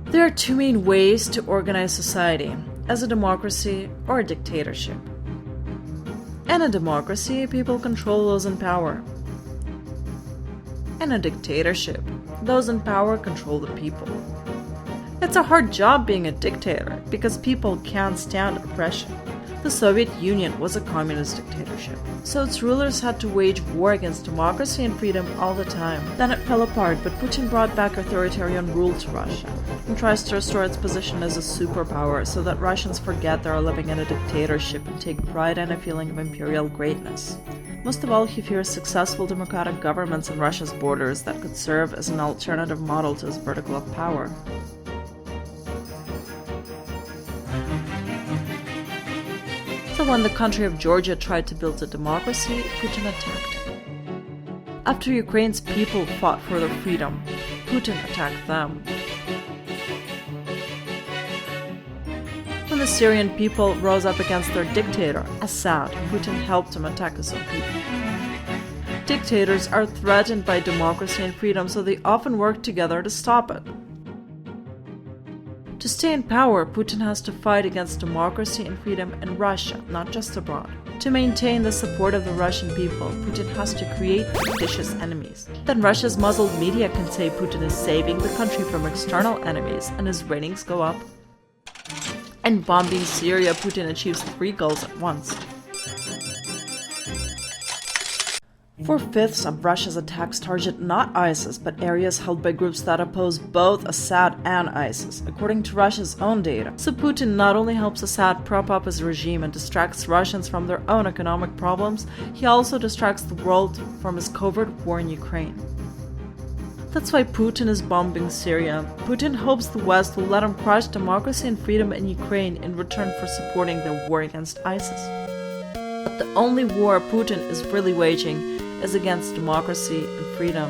There are two main ways to organize society: as a democracy or a dictatorship. In a democracy, people control those in power. In a dictatorship, those in power control the people. It's a hard job being a dictator because people can't stand oppression. The Soviet Union was a communist dictatorship, so its rulers had to wage war against democracy and freedom all the time. Then it fell apart, but Putin brought back authoritarian rule to Russia and tries to restore its position as a superpower so that Russians forget they are living in a dictatorship and take pride in a feeling of imperial greatness. Most of all, he fears successful democratic governments on Russia's borders that could serve as an alternative model to his vertical of power. So when the country of Georgia tried to build a democracy, Putin attacked it. After Ukraine's people fought for their freedom, Putin attacked them. When the Syrian people rose up against their dictator, Assad, Putin helped him attack his own people. Dictators are threatened by democracy and freedom, so they often work together to stop it. To stay in power, Putin has to fight against democracy and freedom in Russia, not just abroad. To maintain the support of the Russian people, Putin has to create fictitious enemies. Then Russia's muzzled media can say Putin is saving the country from external enemies and his ratings go up. In bombing Syria, Putin achieves 3 goals at once. 4/5 of Russia's attacks target not ISIS, but areas held by groups that oppose both Assad and ISIS, according to Russia's own data. So Putin not only helps Assad prop up his regime and distracts Russians from their own economic problems, he also distracts the world from his covert war in Ukraine. That's why Putin is bombing Syria. Putin hopes the West will let him crush democracy and freedom in Ukraine in return for supporting their war against ISIS. But the only war Putin is really waging is against democracy and freedom.